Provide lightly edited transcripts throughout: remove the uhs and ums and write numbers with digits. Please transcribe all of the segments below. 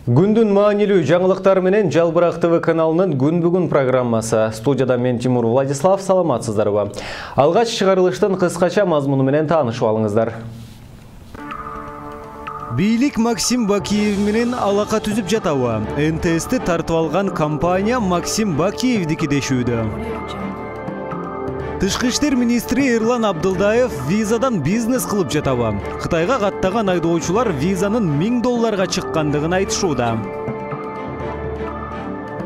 Күндүн маанилүү жаңылыктар менен Жалбырак ТВ каналынын күн бүгүн программасы. Студияда мен Тимур Владислав, саламатсыздарбы. Алгач чыгарылыштын кыскача мазмуну менен таанышып алыңыздар. Бийлик Максим Бакиев менен алака түзүп жатабы? НТС'ти тартып алган компания Максим Бакиевдики дешүүдө. Тышкы иштер министри Эрлан Абдылдаев визадан бизнес кылып жатабы? Кытайга каттаган айдоочулар визанын $1000 чыккандыгын айтышууда.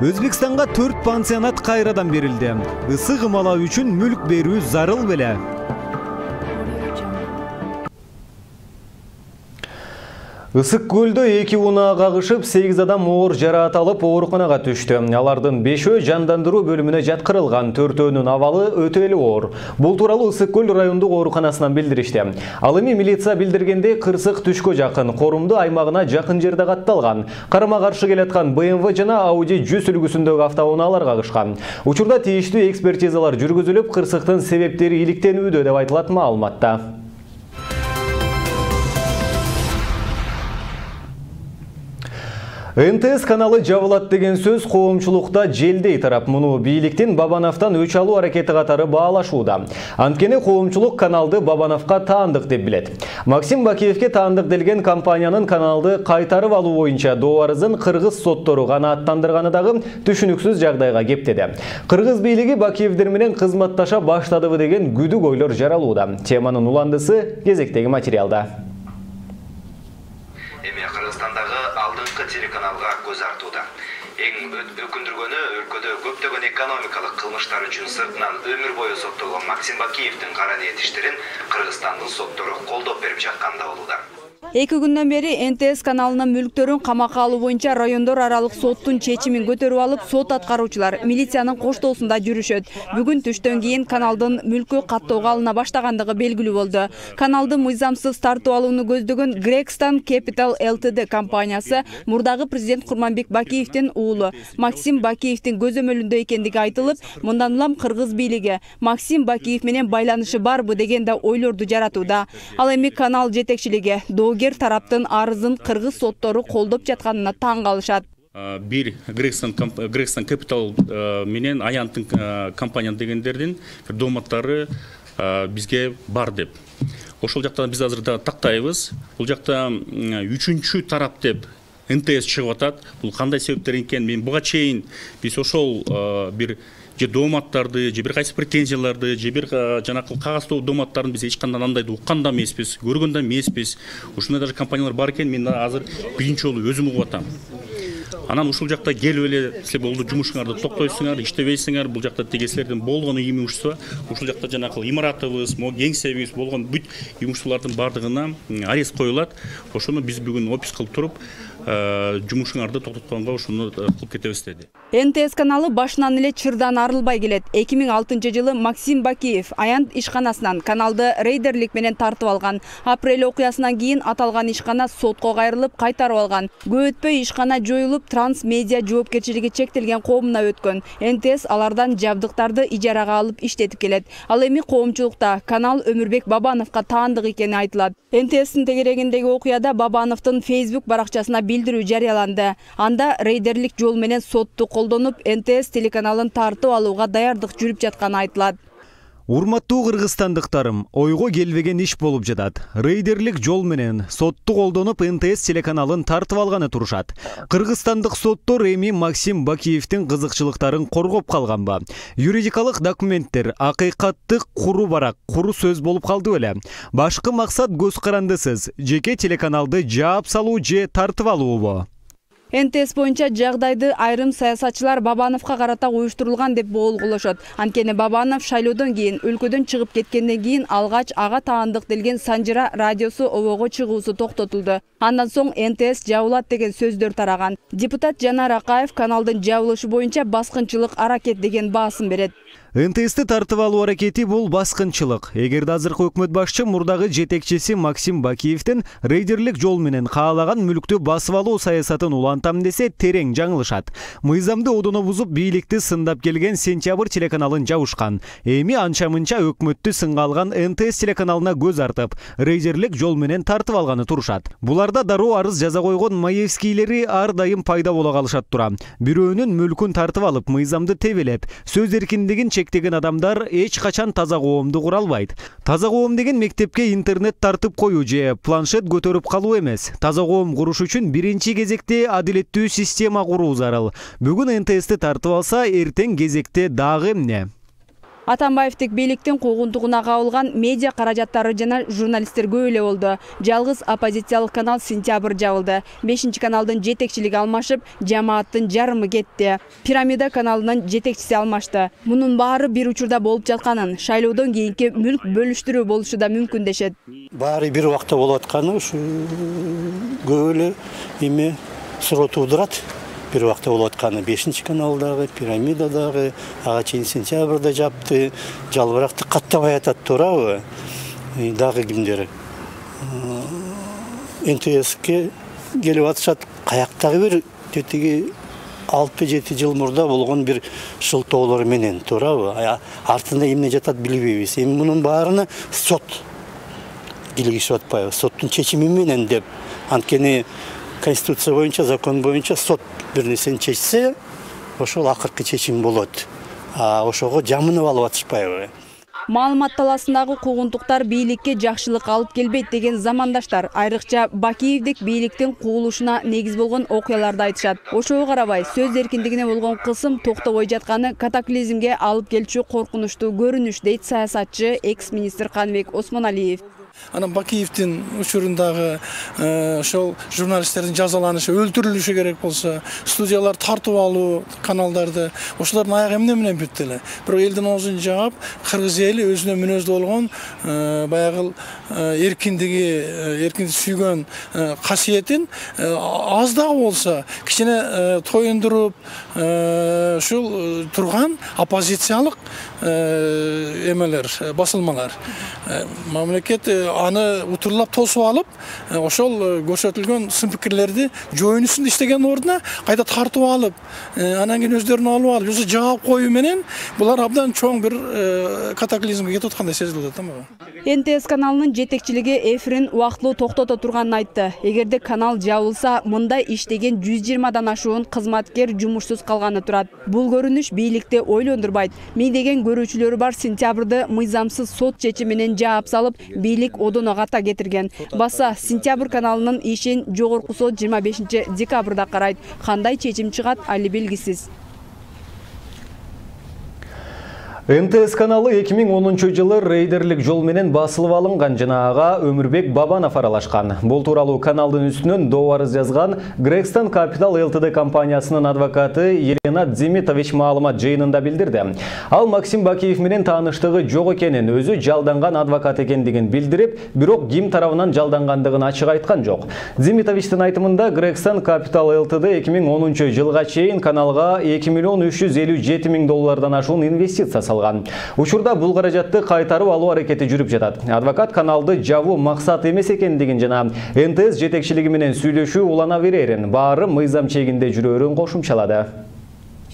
Өзбекстанга 4 пансионат кайрадан берилди. Ысык ымалаа үчүн мүлк берүү зарыл беле? Ысык көлдө 2 унаа кагышып, 8 адам оор жараат алып ооруканага түштү. Алардын 5-өө жандандыруу бөлүмүнө жаткырылган, 4-өөнүн абалы өтө эле оор. Бул тууралуу Ысык көл райондук ооруканасынан билдиришти. Ал эми милиция билдиргенде кырсык түшкө жакын Корумду аймагына жакын жерде катталган. Карама-каршы келаткан BMW жана Audi 100 үлгүсүндөгү автоунаалар кагышкан. Учурда тийиштүү экспертизалар жүргүзүлүп, кырсыктын себептери иликтенүүдө деп айтылат маалыматта. НТС каналы жабылат деген сөз коомчулукта желдей тарап. Муну бийликтин Бабановдон өч алуу аракети катары баалашууда. Анткени коомчулук каналды Бабановго таандык деп билет. Максим Бакиевге таандык делген компаниянын каналды кайтарып алуу боюнча доо арызын кыргыз соттору канааттандырганы дагы түшүнүксүз жагдайга кептеди. Кыргыз бийлиги Бакиевдер менен кызматташа баштадыбы деген күдүк ойлор жаралууда. Теманын уландысы кезектеги материалда. Кыргызстандагы алдыңкы телеканалга көз артууда. Эң өкүндүргөнү өлкөдө көптөгөн экономикалык кылмыштар үчүн сыртынан өмүр бою соттолгон Максим Бакиевдин кара ниет иштерин Кыргызстандын соттору колдоп берип жатканда болууда. 2 күндөн бери НТС каналынын мүлктөрүн камакка алуу боюнча райондор аралык соттун чечимин көтөрүп алып, сот аткаруучулар милициянын коштоосунда жүрүшөт. Бүгүн түштөн кийин каналдын мүлкү каттоого алына баштагандыгы белгилүү болду. Каналды мыйзамсыз тартып алууну көздөгөн Gregston Capital Ltd компаниясы мурдагы президент Курманбек Бакиевдин уулу Максим Бакиевдин көзөмөлүндө экендиги айтылып, мындан улам кыргыз бийлиги Максим Бакиев менен байланышы барбы деген да ойлорду жаратууда. Ал эми канал жетекчилиги доогер тараптын арызын кыргыз соттору колдоп жатканына таң калышат. Бир Gregston Capital менен Аянттын компания дегендердин дооматтары бизге бар деп. Ошол жакта биз азыр да тактайбыз. Бул жакта үчүнчү тарап деп НТС чыгып атат. Бул кандай себептер экен? Мен буга чейин биз ошол бир же дооматтарды, же бир кайсы претензияларды, же бир жанакы кагаздуу дооматтарын биз эч кандай андайды уккан да эмеспиз, көргөн да эмеспиз. Ушундай даже компаниялар бар экен, мен азыр биринчи жолу өзүм угуп атам. Анан ушул жакта келип эле силер болду жумушуңарды токтойсуңар, иштебейсиңер. Бул жакта тиги силердин болгон имущество, ушул жакта жанакы имаратыбыз, кеңсебиз болгон бүт имуществолордун бардыгына арест коюлат. Ошону биз бүгүн опис кылып туруп, жумушуңарды токтотконго ушуну кылып кетебиз деди. НТС каналы башынан эле чырдан арылбай келет. 2006-жылы Максим Бакиев Аянт ишканасынан каналды рейдерлик менен тартып алган. Апрель окуясынан кийин аталган ишкана сотко кайрылып, кайтарып алган. Көп өтпөй ишкана жоюлуп, Трансмедиа жоопкерчилиги чектелген коомуна өткөн. НТС алардан жабдыктарды ижарага алып иштетип келет. Ал эми коомчулукта канал Өмүрбек Бабановго таандык экени айтылат. НТСтин тегерегиндеги окуяда Бабановдун Facebook баракчасына билдирүү жарыяланды. Анда рейдерлик жол менен сотту колдонуп, НТС телеканалын тартып алууга даярдык жүрүп жатканы айтылат. Урматтуу кыргызстандыктарым, ойго келбеген иш болуп жатат. Рейдерлик жол менен сотту колдонуп НТС телеканалын тартып алганы турушат. Кыргызстандык соттор эми Максим Бакиевдин кызыкчылыктарын коргоп калганбы? Юридикалык документтер акыйкаттык куру барак, куру сөз болуп калды беле? Башкы максат көз карандысыз, жеке телеканалды жаап салуу же тартып алуубу? НТС боюнча жагдайды айрым саясатчылар Бабановго карата уюштурулган деп болгулошот. Анткени Бабанов шайлоодон кийин өлкөдөн чыгып кеткенден кийин алгач ага таандык делген Санжыра радиосу обого чыгуусу токтотулду. Андан соң НТС жабылат деген сөздөр тараган. Депутат Жанар Акаев каналдын жабылышы боюнча баскынчылык аракет деген баасын берет. НТС-ті тартып алуу аракети бул баскынчылык. Эгерде азыркы өкмөт башчы мурдагы жетекчиси Максим Бакиевдин рейдерлик жол менен каалаган мүлктү басып алуу саясатын улантам десе терең жаңылышат. Мыйзамды одоно бузуп бийликти сындап келген Сентябрь телеканалын жабышкан. Эми анча-мынча өкмөттү сынга алган НТС телеканалына көз артып, рейдерлик жол менен тартып алганы турушат. Буларда дароо арыз жаза койгон Маевскийлери ар дайым пайда бола калышат тура. Бирөөнүн мүлкүн тартып алып, мыйзамды тебелеп, сөз эркиндигин чектеген адамдар эч качан таза коомду кура албайт. Таза коом деген мектепке интернет тартып коюу же планшет көтөрүп калуу эмес. Таза коом куруш үчүн биринчи кезекте адилеттүү система куруу зарыл. Бүгүн НТС-ти тартып алса, эртең кезекте дагы эмне? Атамбаевдик бийликтин куугунтугуна кабылган медиа каражаттары жана журналисттер көп эле болду. Жалгыз оппозициялык канал Сентябрь жабылды. 5-каналдын жетекчилиги алмашып, жамааттын жарымы кетти. Пирамида каналынын жетекчиси алмашты. Мунун баары бир учурда болуп жатканын, шайлоодон кийинки мүлк бөлүштүрүү болушу да мүмкүн дешет. Баары бир убакта болуп атканы ушу көп эле эме суроо туудурат. Бир убакта болуп атканы 5-каналдагы, пирамидадагы, ага чейин Сентябрда жапты, жалбыракты каттабай атат туурабы? Дагы кимдер НТСке келип атышат, каяктагы бир тетиги 6-7 жыл мурда болгон бир шылтоолор менен туурабы? Артында эмне жатат билбейбиз. Эми мунун баарына сот килгизип атпайбы? Соттун чечими менен деп. Анткени Конституция боюнча, закон боюнча сот бир нерсени чечсе, ошол акыркы чечим болот. Ошого жамынып алып атышпайбы? Маалымат таласындагы куугунтуктар бийликке жакшылык алып келбейт деген замандаштар айрыкча Бакиевдик бийликтин куулушуна негиз болгон окуяларды айтышат. Ошого карабай, сөз эркиндигине болгон кысым токтобой жатканы катаклизмге алып келчү коркунучтуу көрүнүш дейт саясатчы экс-министр Каныбек Осмоналиев. Анан Бакиевдин учурундагы ошол журналисттердин жазаланышы, өлтүрүлүшү керек болсо, студиялар тартып алуу каналдарды, ошолордун аягы эмне менен бүттү эле. Бирок элдин оозун жаап, кыргыз эли өзүнө мүнөздүү болгон баягы эркиндик сүйгөн касиетин аз дагы болсо кичине тоюндуруп, ушул турган оппозициялык эмелер, басылмалар. Мамлекет аны утурлап тосуп алып, ошол көрсөтүлгөн сын пикирлерди жоюнусун иштеген ордуна кайта тартып алып, анан кийин өздөрүнө алып алып, же жаап коюу менен булар абдан чоң бир катаклизмге кетип аткандай сезилип атат да. НТС каналынын жетекчилиги эфирин убактылуу токтото турганын айтты. Эгерде канал жабылса, мындай иштеген 120дан ашуун кызматкер жумушсуз калганы турат. Бул көрүнүш бийликти ойлондурбайт. Миңдеген көрүүчүлөрү бар Сентябрды мыйзамсыз сот чечиминен жаап салып, бийлик одоно ката кетирген. Баса Сентябрь каналынын ишин жогорку сот 25-декабрда карайт. Кандай чечим чыгат, али белгисиз. НТС каналы 2010 жылы рейдерлик жол менен басылып алынган жана ага Өмүрбек Бабанов аралашкан. Бул тууралуу каналдын үстүнөн доо арыз жазган Грексton Capital Ltd компаниясынын адвокаты Елена Дзимитович маалымат жыйынында билдирди. Ал Максим Бакиев менен тааныштыгы жок экенин, өзү жалданган адвокат экендигин билдирип, бирок ким тарабынан жалдангандыгын ачык айткан жок. Дзимитовичтин айтымында Грексton Capital Ltd 2010 жылга чейин каналга 2,357 миң доллардан ашуун инвестиция салган. Учурда бул каражатты кайтарып алуу аракети жүрүп жатат. Адвокат каналды жабуу максат эмес экендигин жана НТС жетекчилиги менен сүйлөшүү улана берерин, баары мыйзам чегинде жүрөрүн кошумчалады.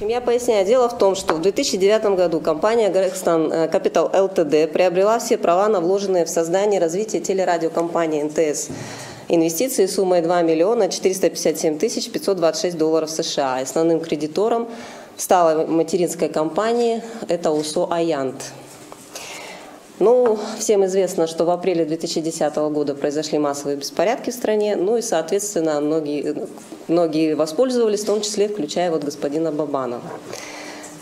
Я поясняю. Дело в том, что в 2009 году компания Gregson Capital Ltd. приобрела все права на вложенные в создание и развитие телерадиокомпании НТС. Инвестиции суммой 2 457 526 долларов США. Основным кредитором стала материнской компании, это УСО «Аянт». Ну, всем известно, что в апреле 2010 года произошли массовые беспорядки в стране, ну и, соответственно, многие воспользовались, в том числе, включая вот господина Бабанова.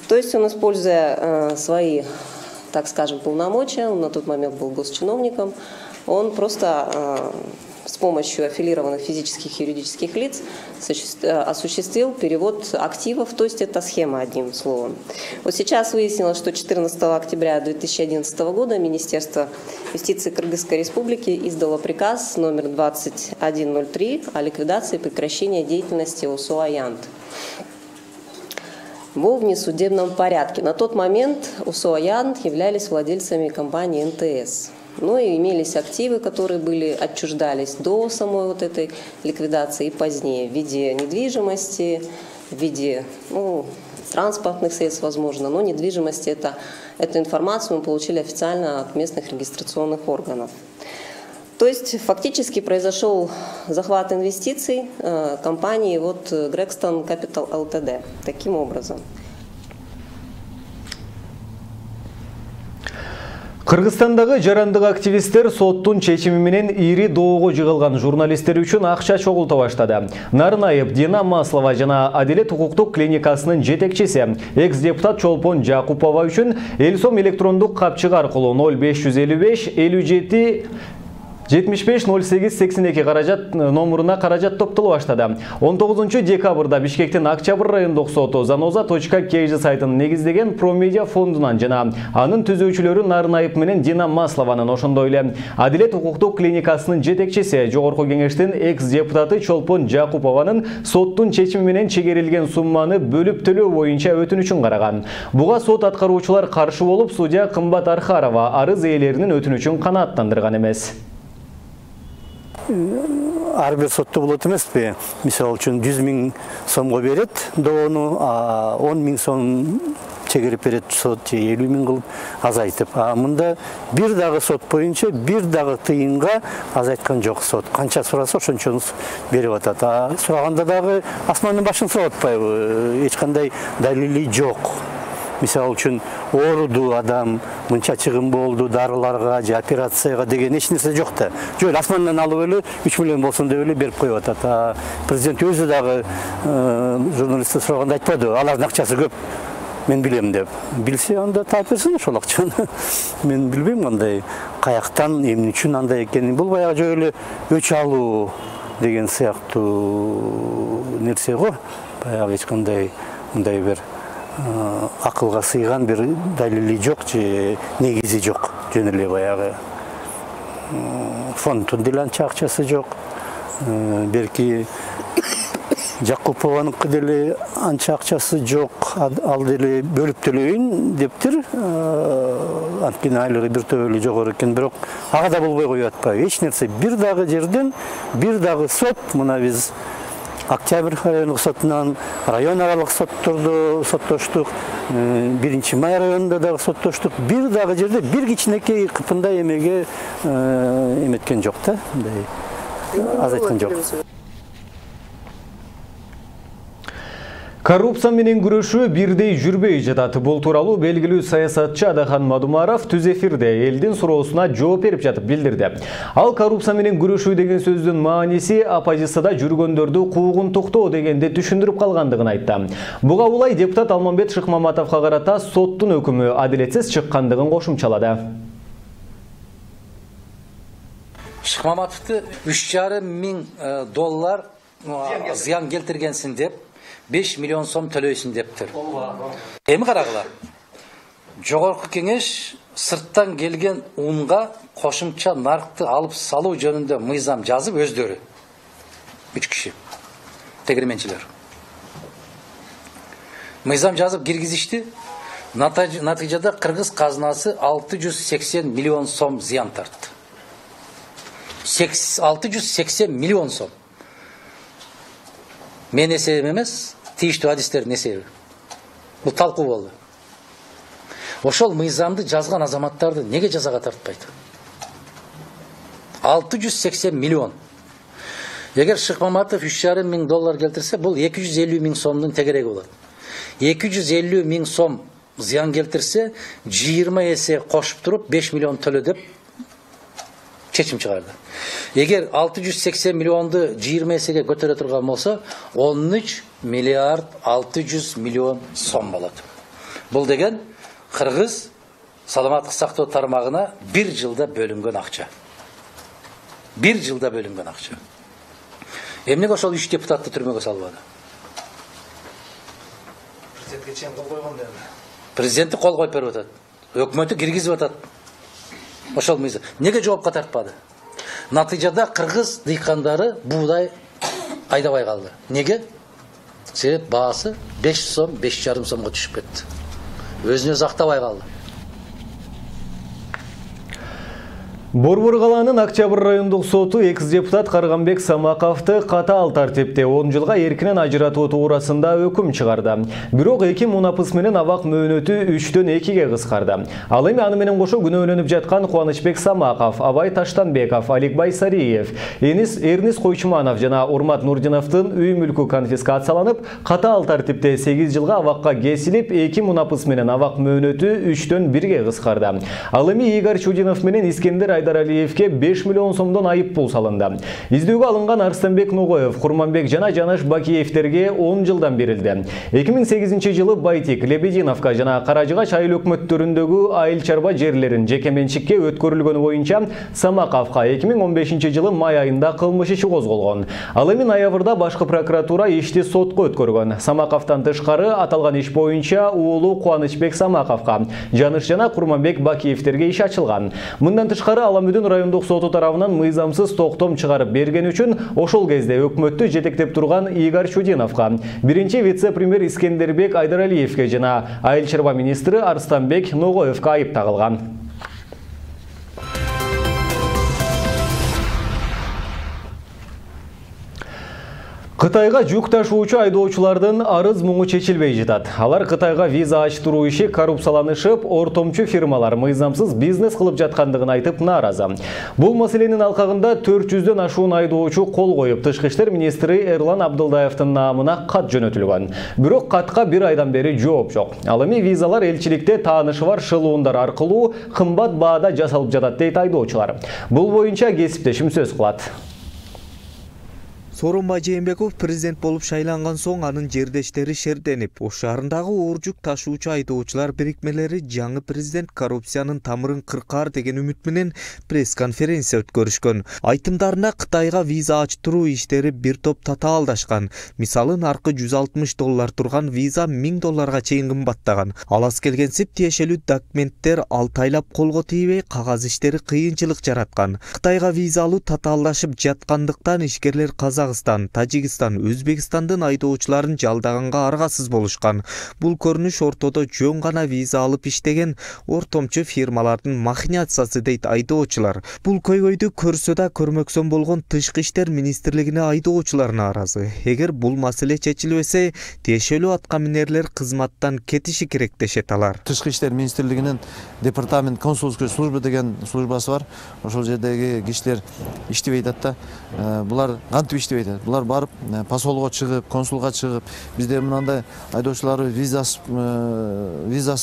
То есть он, используя свои, так скажем, полномочия, он на тот момент был госчиновником, он просто с помощью аффилированных физических и юридических лиц осуществил перевод активов, то есть это схема, одним словом. Вот сейчас выяснилось, что 14 октября 2011 года Министерство юстиции Кыргызской Республики издало приказ номер 2103 о ликвидации и прекращении деятельности УСО «Аянт». во внесудебном порядке. На тот момент УСО «Аян» являлись владельцами компании НТС. Ну и имелись активы, которые отчуждались до самой вот этой ликвидации и позднее в виде недвижимости, в виде транспортных средств, возможно, но недвижимости эту информацию мы получили официально от местных регистрационных органов. То есть фактически произошел захват инвестиций компании Gregston Capital Ltd. Таким образом. Кыргызстандагы жарандык активисттер соттун чечими менен ири доого жыгылган журналисттер үчүн акча чогулта баштады. Нарынаев Дина Маслова жана Адилет укуктук клиникасынын жетекчиси экс-депутат Чолпон Жакупова үчүн эл сом электрондук капчык аркылуу 0555 57 75-08-82 каражат номуруна каражат топтоло баштады. 19 декабрда Бишкектин Акчабыр райондук соту zanoza.kg сайтын негиздеген Промедиа фондунан жана анын түзүүчүлөрү Нарынаев менен Дина Маслованын ошондой эле Адилет укуктук клиникасынын жетекчиси Жогорку кеңештин экс-депутаты Чолпон Жакупованын соттун чечими менен чегерилген сумманы бөлүп төлөө боюнча өтүнүчүн караган. Буга сот аткаруучулар каршы болуп, судья Кымбат Архарова арыз ээлеринин өтүнүчүн канааттандырган эмес. Ар бир сотто болот эмеспи? Мисалы үчүн 100 000 сомго берет доону, 10 000 сом чегерип берет сот, 50 000 кылып азайтып. Мында бир дагы сот боюнча бир дагы тыйынга азайткан жок сот. Канча сураса ошончону берип атат. Сураганда дагы асмандын башын сурап атпайбы? Эч кандай далили жок. Мисалы үчүн ооруду адам, мынча чыгым болду, дарыларга же операцияга деген эч нерсе жок да. Жөн асмандан алып эле 3 миллион болсун деп эле берип коюп атат. Президент өзү дагы журналисттер сураганда айтпады, алардын акчасы көп. Мен билем деп. Билсе анда таап берсин ошол акчаны. Мен билбейм кандай каяктан, эмне үчүн андай экенин. Бул баягы жөн эле өч алуу деген сыяктуу нерсе го. Баягы эч кандай мындай бир акылга сыйган бир далили жок же негизи жок. Жөн эле баягы фонддун деле анча акчасы жок. Берки Жакупованыкы деле анча акчасы жок. Ал деле бөлүп төлөйүн дептир. Анткени айлыгы бир төбөлү жогору экен, бирок ага да болбой коюп атпайбы. Эч нерсе бир дагы жерден бир дагы сот, мына биз Октябрь райондук сотунан район аралык сотторду соттоштук, 1-Май районунда дагы соттоштук. Бир дагы жерде бир кичинекей кыпындай эмеге эметкен жок да, мындай азайткан жок. Коррупция менен күрөшүү бирдей жүрбөй жатат. Бул тууралуу белгилүү саясатчы Адахан Мадумаров түз эфирде элдин суроосуна жооп берип жатып билдирди. Ал коррупция менен күрөшүү деген сөздүн мааниси оппозицияда жүргөндөрдү куугунтуктоо дегенди түшүндүрүп калгандыгын айтты. Буга улай депутат Алмамбет Шыкмаматовго карата соттун өкүмү адилетсиз чыккандыгын кошумчалады. Шыкмаматовду $3,500 зыян келтиргенсин деп 5 миллион сом төлөйсүн дептир. Эми карагыла. Жогорку кеңеш сырттан келген унга кошумча наркты алып салуу жөнүндө мыйзам жазып өздөрү 3 киши тегерменчилер. Мыйзам жазып киргизишти. Натыйжада кыргыз казынасы 680 миллион сом зыян тартты. 680 миллион сом. Мен эсебим эмес, тийиштүү адистердин эсеби. Бул талкуу болду. Ошол мыйзамды жазган азаматтарды неге жазага тартпайт? 680 миллион. Эгер Шыкмаматов $3,500 келтирсе, бул 250 000 сомдун тегереги болот. 250 000 сом зыян келтирсе, 20 эсе кошуп туруп 5 миллион төлө деп чечим чыгарды. Эгер 680 миллионду 20 эсеге көтөрө турган болсо, 13 миллиард 600 миллион сом болот. Бул деген кыргыз саламаттык сактоо тармагына 1 жылда бөлүнгөн акча. 1 жылда бөлүнгөн акча. Эмнеге ошол 3 депутатты түрмөгө салбады? Президентке чейин кол койгон деп. Президенти кол коюп берип атат. Өкмөтү киргизип атат. Ошол мыйзам. Неге жоопка тартпады? Натыйжада кыргыз дыйкандары буудай айдабай калды. Неге? себеп бағасы 5 сом, 5,5 сомға түшіп кетті. Өзіне сақтабай қалды. Борбор қаланың Октябрь райондық соты экс-депутат Қарғанбек Самақовты қатал тәртіпте 10 жылға еркінен ажыратуы туурасында өкім шығарды. Бирок 2 мунапыс менен абак мөөнөтү 3-төн 2-ге кыскарды. Ал эми аны менен кошо күнөөлөнүп жаткан Кубанычбек Самақов, Абай Таштанбеков, Аликбай Сариев, Эрнис Койчуманов жана Урмат Нурдиновдун үй мүлкү конфискацияланып, қатал тәртіпте 8 жылға абакка кесилип, 2 мунапыс менен абак мөөнөтү 3-төн 1-ге кыскарды. Ал эми Игорь Чудинов менен Искендер Айдаралиевке 5 миллион сомдон айыппул салынды. Издөөгө алынган Арыстанбек Ногоев, Курманбек жана Жанаш Бакиевтерге 10 жылдан берилди. 2008 жылы Байтик, Лебединовка жана Каражыгач айыл өкмөттөрүндөгү айыл чарба жерлерин жеке менчикке өткөрүлгөнү боюнча Самақовка 2015 жылы май айында кылмыш иши козголгон. Ал эми ноябрда башкы прокуратура ишти сотко өткөргөн. Самақовтан тышкары аталган иш боюнча уулу Кубанычбек Самақовка, Жаныш жана Курманбек Бакиевтерге иш ачылган. Мындан тышкары Аламүдүн райондук соту тарабынан мыйзамсыз токтом чыгарып берген үчүн ошол кезде өкмөттү жетектеп турган Игорь Чудиновка, биринчи вице-премьер Искендербек Айдаралиевке жана айыл чарба министри Арыстанбек Ногоевке айып тагылган. Кытайга жүк ташуучу айдоочулардын арыз муңу чечилбей жатат. Алар Кытайга виза ачтыруу иши коррупцияланышып, ортомчу фирмалар мыйзамсыз бизнес кылып жаткандыгын айтып нааразы. Бул маселенин алкагында 400дөн ашуун айдоочу кол коюп, Тышкы иштер министри Эрлан Абдылдаевдин наамына кат жөнөтүлгөн. Бирок катка 1 айдан бери жооп жок. Ал эми визалар элчиликте таанышы бар шылуундар аркылуу кымбат баада жасалып жатат дейт айдоочулар. Бул боюнча кесиптешим сөз кылат. Сооронбай Жээнбеков президент болуп шайланган соң анын жердештери шерденип, Ош шаарындагы оор жүк ташуучу айдоочулар бирикмелери жаңы президент коррупциянын тамырын кыркаар деген үмүт менен пресс-конференция өткөрүшкөн. Айтымдарында Кытайга виза ачтыруу иштери бир топ татаалдашкан. Мисалы наркы $160 турган виза $1000 чейин кымбаттаган. Алас келгенсип тиешелүү документтер 6 айлап колго тийбей, кагаз иштери кыйынчылык жараткан. Кытайга виза алуу татаалдашып жаткандыктан ишкерлер Казакстан, Тажикстан, Өзбекстандын айдоочуларын жалдаганга аргасыз болушкан. Бул көрүнүш ортодо жөн гана виза алып иштеген ортомчу фирмалардын махинациясы дейт айдоочулар. Бул көйгөйдү көрсө да көрмөксөн болгон Тышкы иштер министрлигине айдоочулар нааразы. Эгер бул маселе чечилбесе, тиешелүү аткаминерлер кызматтан кетиши керек дешет алар. Тышкы иштер министрлигинин департамент консулский служба деген службасы бар. Ошол жердеги кишилер иштебей атат да. Булар кантип иштебейт? Булар барып посолго чыгып, консулга чыгып, бизде мындай айдоочулар визасы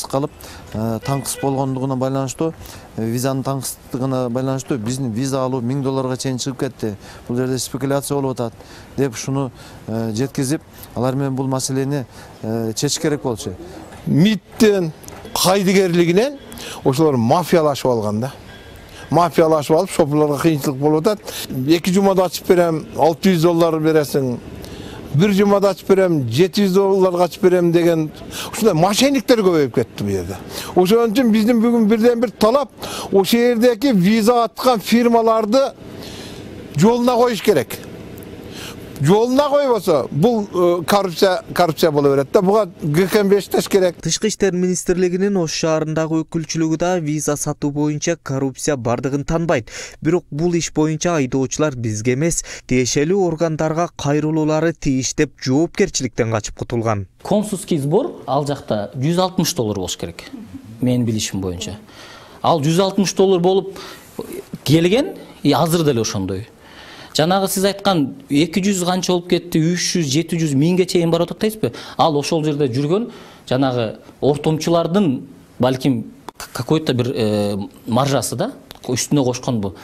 калып, таңкыс болгондугуна байланыштуу, визанын таңкыстыгына байланыштуу биздин виза алуу $1000 чейин чыгып кетти. Бул жерде спекуляция болуп атат деп шуну жеткизип, алар менен бул маселени чечиш керек болчу. МИДтен, кайдыгерлигинен ошолор мафиялашып алган да. Мафиялашып алып, шопурларга кыйынчылык болуп атат. 2 жумада ачып берем, $600 бересиң. 1 жумада ачып берем, $700 ачып берем деген ушундай мошенниктер көбөйүп кетти бу жерде. Ошон үчүн биздин бүгүн бирден бир талап ошол жердеги виза аткан фирмаларды жолуна коюш керек. Жолуна койбосо бул коррупция боло берет да. Буга ГКМ-5 керек. Тышкы иштер министрлигинин Ош шаарындагы өкүлчүлүгү да виза сатуу боюнча коррупция бардыгын танбайт. Бирок бул иш боюнча айдоочулар бизге эмес, тиешелүү органдарга кайрылуулары тийиш деп жоопкерчиликтен качып кутулган. Консульский сбор ал жакта $160 болуш керек. Менин билишим боюнча. Ал $160 болуп келген, азыр деле ошондой. Жанагы сиз айткан 200 канча болуп кетти, 300, 700, 1000ге чейин барып атат дейсизби? Ал ошол жерде жүргөн жанагы ортомчулардын балким какой-то бир маржасы да, үстүнө кошкон бу.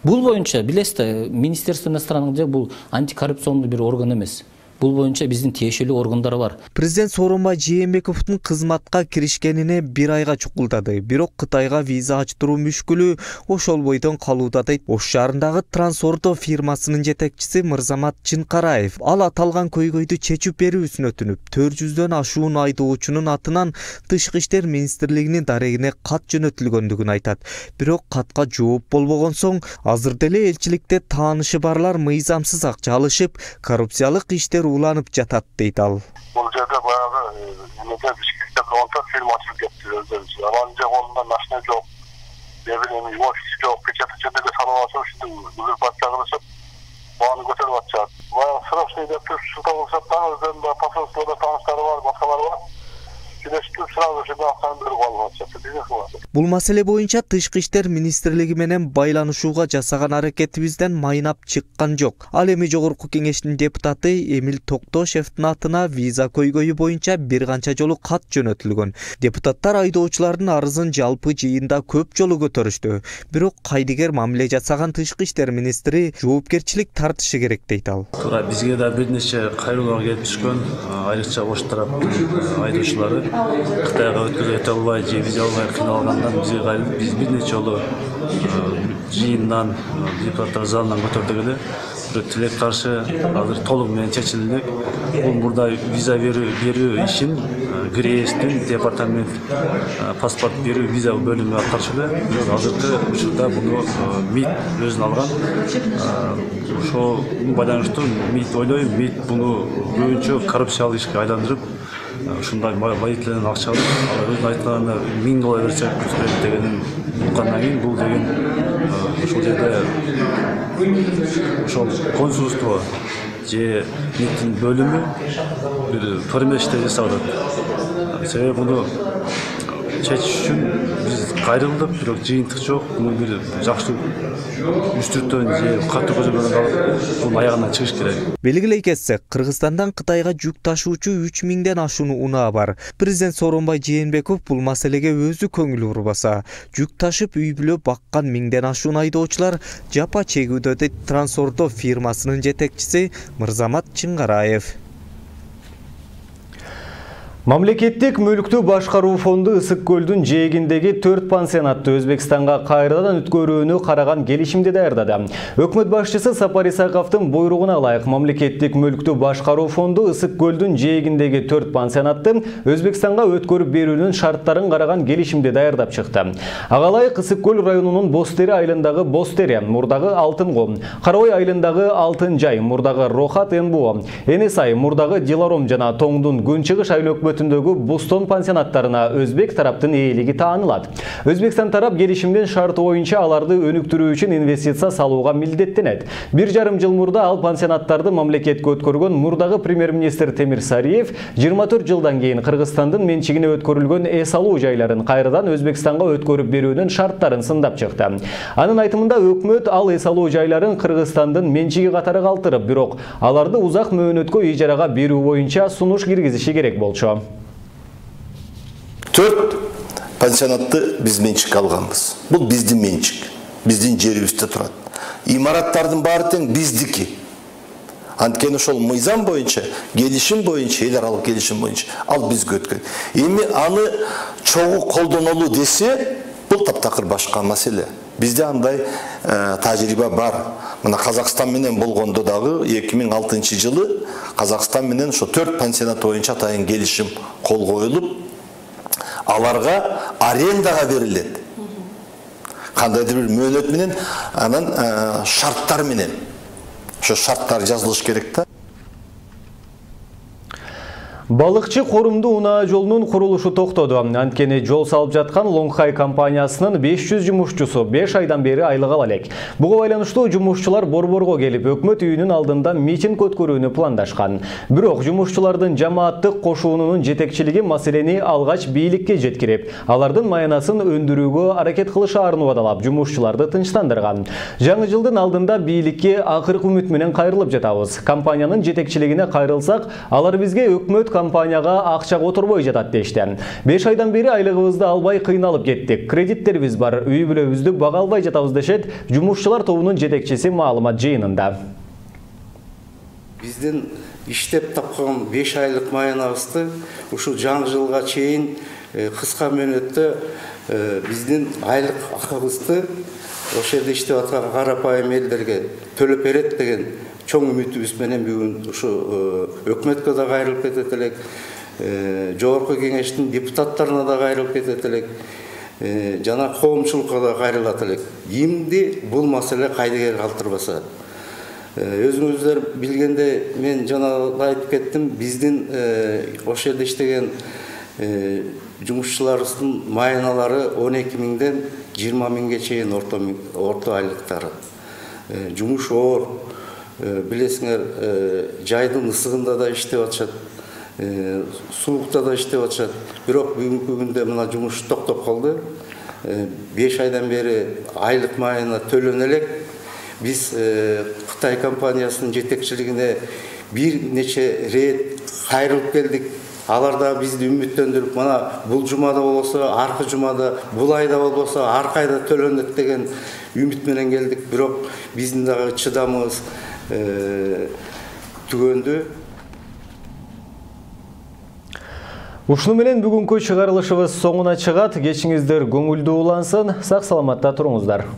Бул боюнча билесизби, Министерство иностранных дел бул антикоррупционный бир орган эмес. Бул боюнча биздин тиешелүү органдары бар. Президент Сооронбай Жээнбековдун кызматка киришкенине 1 айга чукулдады. Бирок Кытайга виза ачтыруу мүшкүлү ошол бойдон калууда дейт Ош шаарындагы Трансордо фирмасынын жетекчиси Мырзамат Чынкараев. Ал аталган көйгөйдү чечип берүүсүн өтүнүп, 400дөн ашуун айдоочунун атынан Тышкы иштер министрлигинин дарегине кат жөнөтүлгөндүгүн айтат. Бирок катка жооп болбогон соң, азыр деле элчиликте таанышы барлар мыйзамсыз акча алышып, коррупциялык иштер уланып жатат дейт ал. Бул жерде баягы эмеде Бишкекте бир фильм ачылып кетти өздөрүнчө. Анан же колунда машина жок, офис жок, печатчыдыгы салып алса, ушинтип узурпация кылышып, бааны көтөрүп атышат. Баягы срочный деп туруп шылтап кылышат да, өздөрүнүн посольстводо тааныштары бар, башкалары бар. Бул маселе боюнча Тышкы иштер министрлиги менен байланышууга жасаган аракетибизден майнап чыккан жок. Ал эми Жогорку кеңештин депутаты Эмил Токтошевдин атына виза көйгөйү боюнча бир канча жолу кат жөнөтүлгөн. Депутаттар айдоочулардын арызын жалпы жыйында көп жолу көтөрүштү. Бирок кайдыгер мамиле жасаган Тышкы иштер министри жоопкерчилик тартышы керек дейт ал. Туура бизге да бир нече кайрылууга келип түшкөн, айрыкча ош тараптын айдоочулары Кытайга өткөрүп албай, же виза албай кыйналгандан биз бир нече жолу жыйындан, депутаттар залынан көтөрдүк эле. Бирок тилек каршы азыр толугу менен чечилди. Бул мурда виза берүү ишин ГРЭСтин департамент паспорт берүү виза бөлүмү аткарчу эле. Бирок азыркы учурда буну МИД өзүнө алган. Ошо байланыштуу МИД ойлойм, МИД буну көбүнчө коррупциялык ишке айландырып, ушундай водителден акча алып, өзүнүн айтканына $1000 берсе күтүп дегенин уккандан кийин бул деген ошол жерде ошол консулство же МИДтин бөлүмү бир туура эмес ишти жасап атат. Себеби буну чечиш үчүн биз кайрылдык, бирок жыйынтык жок. Муну бир жакшы үстүртөн же катуу көзөмөлдөн алып, бунун аягынан чыгыш керек. Белгилей кетсек, Кыргызстандан Кытайга жүк ташуучу 3000ден ашуун унаа бар. Президент Сооронбай Жээнбеков бул маселеге өзү көңүл бурбаса, жүк ташып үй бүлө баккан 1000ден ашуун айдоочулар жапа чегүүдө дейт Трансордо фирмасынын жетекчиси Мырзамат Чыңгараев. Мамлекеттик мүлктү башкаруу фонду Ысык көлдүн жээгиндеги 4 пансионатты Өзбекстанга кайрадан өткөрүүнү караган келишимди даярдады. Өкмөт башчысы Сапар Исаковдун буйругуна ылайык Мамлекеттик мүлктү башкаруу фонду Ысык көлдүн жээгиндеги 4 пансионатты Өзбекстанга өткөрүп берүүнүн шарттарын караган келишимди даярдап чыкты. Ага ылайык Ысык көл районунун Бостери айылындагы Бостери, мурдагы Алтын ком, Карабай айылындагы Алтын жай, мурдагы Рохат НБО, Энесай, мурдагы Диларом жана Тоңдун Күнчыгыш айыл өкмөтүндөгү Бустон пансионаттарына өзбек тараптын ээлиги таанылат. Өзбекстан тарап келишимдин шарты боюнча аларды өнүктүрүү үчүн инвестиция салууга милдеттенет. 1,5 жыл мурда ал пансионаттарды мамлекетке өткөргөн мурдагы премьер-министр Темир Сариев 24 жылдан кийин Кыргызстандын менчигине өткөрүлгөн эс алуу жайларын кайрадан Өзбекстанга өткөрүп берүүнүн шарттарын сындап чыкты. Анын айтымында өкмөт ал эс алуу жайларын Кыргызстандын менчиги катары калтырып, бирок аларды узак мөөнөткө ижарага берүү боюнча сунуш киргизиши керек болчу. 4 пансионатты биз менчик алганбыз. Бул биздин менчик, биздин жерибизде турат. Имараттардын баары тең биздики. Анткени ошол мыйзам боюнча, келишим боюнча, эл аралык келишим боюнча ал бизге өткөн. Эми аны чогуу колдонолуу десе, бул таптакыр башка маселе. Бизде андай тажрыйба бар. Мына Казакстан менен болгондо дагы 2006 жылы Казакстан менен ошо 4 пансионат боюнча атайын келишим кол коюлуп, аларга арендага берилет. Кандайдыр бир мөөнөт менен, анан шарттар менен. Ошо шарттар жазылыш керек да. Балыкчы корумду унаа жолунун курулушу токтоду. Анткени жол салып жаткан Лонгхай компаниясынын 500 жумушчусу 5 айдан бери айлык ала элек. Буга байланыштуу жумушчулар борборго келип, өкмөт үйүнүн алдында митинг өткөрүүнү пландашкан. Бирок жумушчулардын жамааттык кошуунунун жетекчилиги маселени алгач бийликке жеткирип, алардын маянасын өндүрүүгө аракет кылышаарын убадалап, жумушчуларды тынчтандырган. Жаңы жылдын алдында бийликке акыркы үмүт менен кайрылып жатабыз. Компаниянын жетекчилигине кайрылсак, алар бизге өкмөт компанияга акча которбой жатат дешти. 5 айдан бери айлыгыбызды албай кыйналып кеттик. Кредиттерибиз бар, үй бүлөбүздү бага албай жатабыз дешет жумушчулар тобунун жетекчиси маалымат жыйынында. Биздин иштеп тапкан 5 айлык маянабызды ушул жаңы жылга чейин кыска мөөнөттө биздин айлык акыбызды ошол жерде иштеп аткан карапайым элдерге төлөп берет деген чоң үмүтүбүз менен бүгүн ушу өкмөткө да кайрылып кетет элек, жогорку кеңештин депутаттарына да кайрылып кетет элек, жана коомчулукка да кайрылат элек. Кимди бул маселе кайдыгер калтырбаса. Өзүңүздөр билгенде мен жана айтып кеттим, биздин ошол жерде иштеген жумушчуларыбыздын майыналары 12 миңден 20 миңге чейин орто айлыктары. Жумуш оор, билесиңер, жайдын ысыгында да иштеп атышат, суулукта да иштеп атышат. Бирок бүгүнкү күндө мына жумуш токтоп калды. 5 айдан бери айлык майына төлөнө элек. Биз Кытай компаниясынын жетекчилигине бир нече рет кайрылып келдик. Алар да бизди үмүттөндүрүп, мына бул жумада болсо, аркы жумада, бул айда болбосо, аркы айда төлөнөт деген үмүт менен келдик. Бирок биздин дагы чыдамыбыз түгөндү. Ушуну менен бүгүнкү чыгарылышыбыз соңуна чыгат. Кечиңиздер көңүлдүү улансын. Сак саламатта туруңуздар.